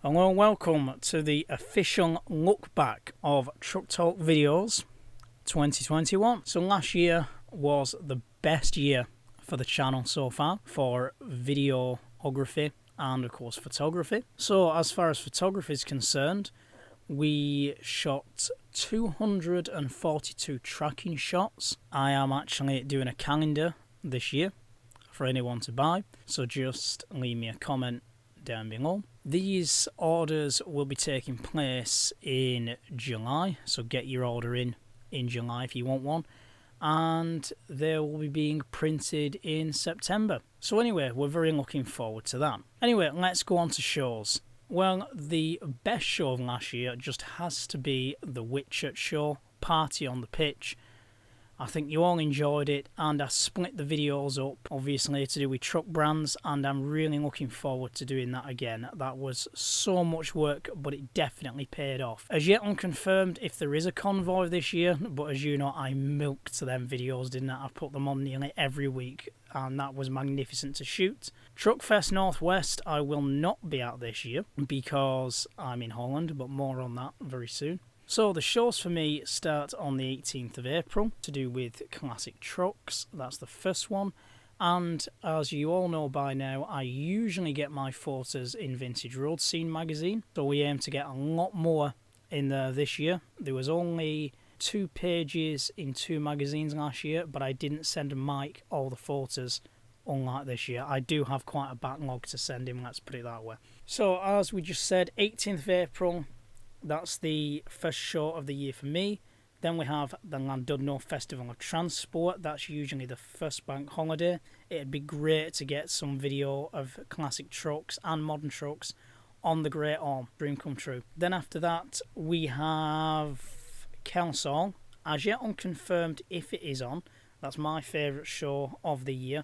Hello and welcome to the official look back of Truck Talk Videos 2021. So last year was the best year for the channel so far for videography and of course photography. So as far as photography is concerned, we shot 242 tracking shots. I am actually doing a calendar this year for anyone to buy, so just leave me a comment down below. These orders will be taking place in July, so get your order in July if you want one, and they will be being printed in September. So anyway, we're very looking forward to that. Anyway, let's go on to shows. Well, the best show of last year just has to be the Whitchurch show, Party on the Pitch. I think you all enjoyed it, and I split the videos up, obviously, to do with truck brands, and I'm really looking forward to doing that again. That was so much work, but it definitely paid off. As yet unconfirmed if there is a convoy this year, but as you know, I milked them videos, didn't I? I put them on nearly every week, and that was magnificent to shoot. Truckfest Northwest, I will not be at this year, because I'm in Holland, but more on that very soon. So the shows for me start on the 18th of April to do with classic trucks. That's the first one. And as you all know by now, I usually get my photos in Vintage Road Scene magazine. So we aim to get a lot more in there this year. There was only 2 pages in 2 magazines last year, but I didn't send Mike all the photos, unlike this year. I do have quite a backlog to send him, let's put it that way. So as we just said, 18th of April, that's the first show of the year for me. Then we have the Llandudno Festival of Transport. That's usually the first bank holiday. It'd be great to get some video of classic trucks and modern trucks on the Great Orme. Dream come true. Then after that, we have Kelsall. As yet unconfirmed if it is on. That's my favourite show of the year.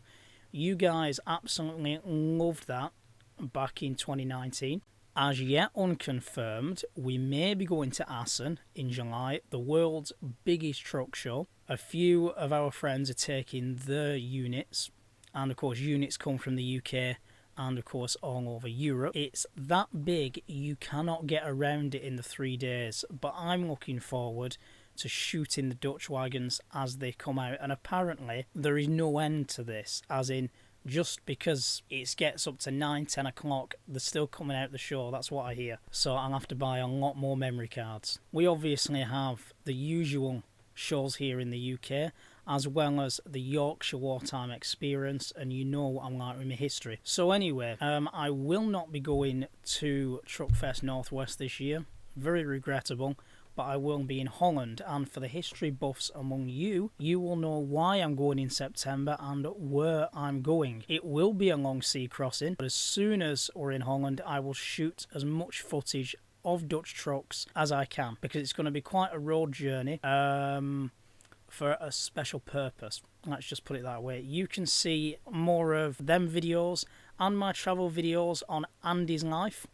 You guys absolutely loved that back in 2019. As yet unconfirmed, we may be going to Assen in July, the world's biggest truck show. A few of our friends are taking their units, and of course units come from the UK and of course all over Europe. It's that big you cannot get around it in the 3 days, but I'm looking forward to shooting the Dutch wagons as they come out, and apparently there is no end to this, as in just because it gets up to 9-10 o'clock, they're still coming out the show. That's what I hear. So I'll have to buy a lot more memory cards. We obviously have the usual shows here in the UK, as well as the Yorkshire Wartime Experience, and you know what I'm like with my history. So anyway, I will not be going to Truckfest Northwest this year. Very regrettable. But I will be in Holland, and for the history buffs among you, you will know why I'm going in September and where I'm going. It will be a long sea crossing, but as soon as we're in Holland, I will shoot as much footage of Dutch trucks as I can, because it's going to be quite a road journey for a special purpose. Let's just put it that way. You can see more of them videos and my travel videos on Andy's Life.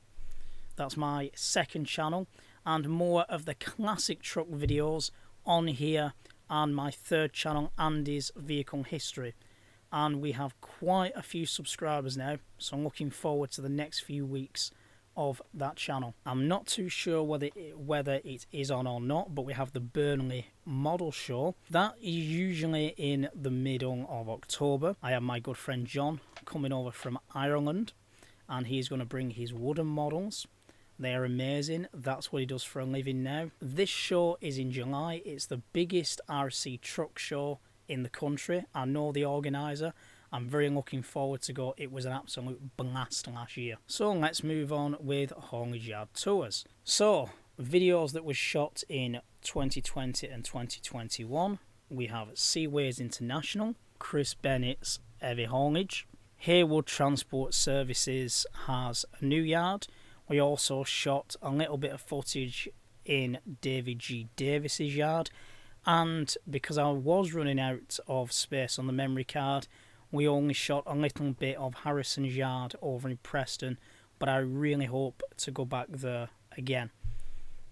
That's my second channel. And more of the classic truck videos on here and my third channel, Andy's Vehicle History. And we have quite a few subscribers now, so I'm looking forward to the next few weeks of that channel. I'm not too sure whether it is on or not, but we have the Burnley Model Show. That is usually in the middle of October. I have my good friend John coming over from Ireland, and he's going to bring his wooden models. They are amazing. That's what he does for a living now. This show is in July. It's the biggest RC truck show in the country. I know the organiser. I'm very looking forward to go. It was an absolute blast last year. So let's move on with Haulage Yard Tours. So, videos that were shot in 2020 and 2021. We have Seaways International, Chris Bennett's Heavy Haulage. Haywood Transport Services has a new yard. We also shot a little bit of footage in David G. Davis's yard, and because I was running out of space on the memory card, we only shot a little bit of Harrison's yard over in Preston, but I really hope to go back there again.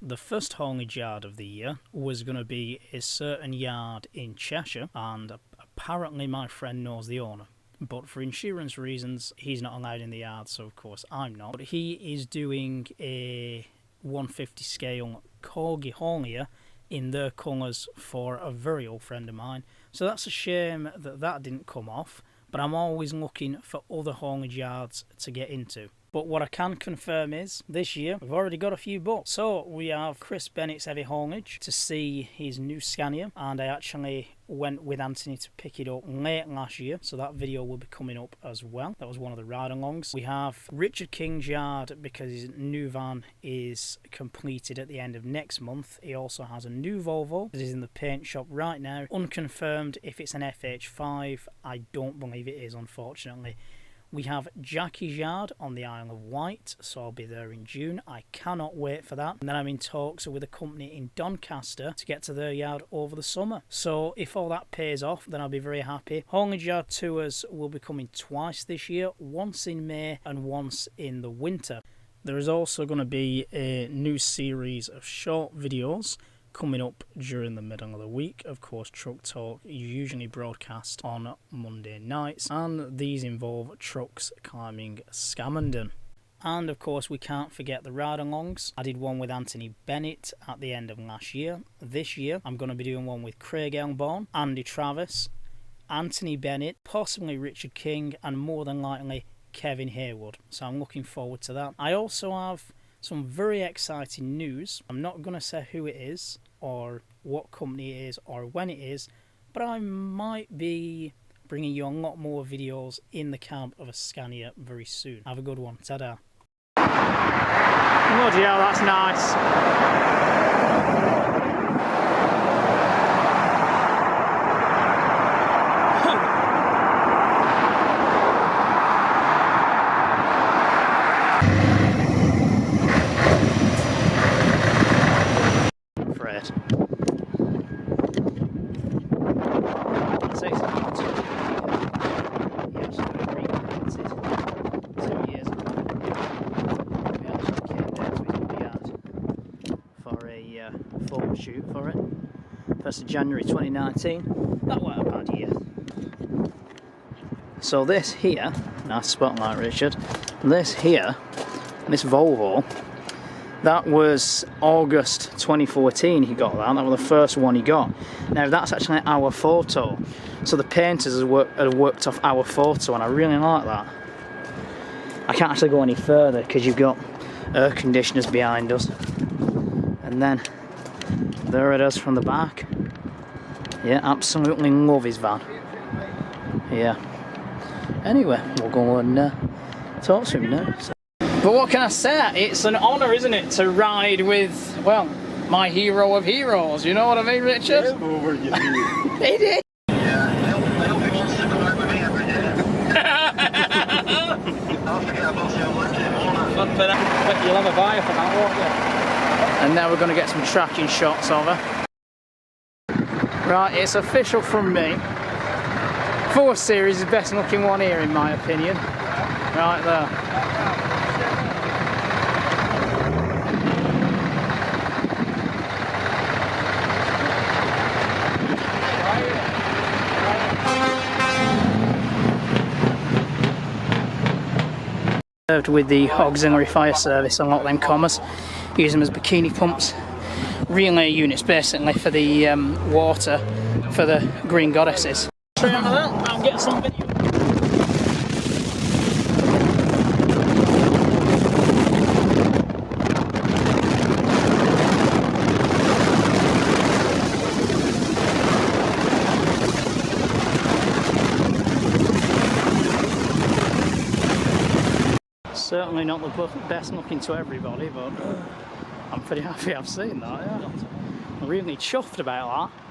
The first haulage yard of the year was going to be a certain yard in Cheshire, and apparently my friend knows the owner. but for insurance reasons, he's not allowed in the yard, so of course I'm not. But he is doing a 150 scale corgi haulier in their colours for a very old friend of mine. So that's a shame that that didn't come off, but I'm always looking for other haulage yards to get into. But what I can confirm is, this year, we've already got a few booked. So we have Chris Bennett's Heavy Haulage to see his new Scania, and I actually went with Anthony to pick it up late last year, so that video will be coming up as well. That was one of the ride-alongs. We have Richard King's yard because his new van is completed at the end of next month. He also has a new Volvo that is in the paint shop right now. Unconfirmed if it's an FH5. I don't believe it is, unfortunately. We have Jackie's yard on the Isle of Wight, so I'll be there in June. I cannot wait for that. And then I'm in talks with a company in Doncaster to get to their yard over the summer. So if all that pays off, then I'll be very happy. Haulage yard tours will be coming twice this year, once in May and once in the winter. There is also going to be a new series of short videos coming up during the middle of the week. Of course, Truck Talk is usually broadcast on Monday nights, and these involve trucks climbing Scamenden. And of course, we can't forget the ride-alongs. I did one with Anthony Bennett at the end of last year. This year, I'm going to be doing one with Craig Elmborn, Andy Travis, Anthony Bennett, possibly Richard King, and more than likely Kevin Haywood. So I'm looking forward to that. I also have some very exciting news. I'm not going to say who it is or what company it is or when it is, but I might be bringing you a lot more videos in the camp of a Scania very soon. Have a good one. Ta-da. Bloody hell, that's nice. Photo shoot for it. 1st of January 2019. That wasn't a bad year. So this here, nice spotlight Richard, this here, this Volvo, that was August 2014 he got that. That was the first one he got. Now that's actually our photo. So the painters had worked off our photo, and I really like that. I can't actually go any further because you've got air conditioners behind us. And then there it is from the back. Yeah, absolutely love his van. Yeah. Anyway, we'll go and talk to him now. So. But what can I say? It's an honour, isn't it, to ride with, well, my hero of heroes. You know what I mean, Richard? It is. You'll have a buyer for that, won't you? And now we're going to get some tracking shots of her. Right, it's official from me. 4 Series is the best looking one here in my opinion. Right there. Served with the auxiliary fire service on a lot of them Commers. Use them as bikini pumps. Relay units basically for the water for the green goddesses. I'll get some video. Certainly not the best looking to everybody, but I'm pretty happy I've seen that, yeah. I'm really chuffed about that.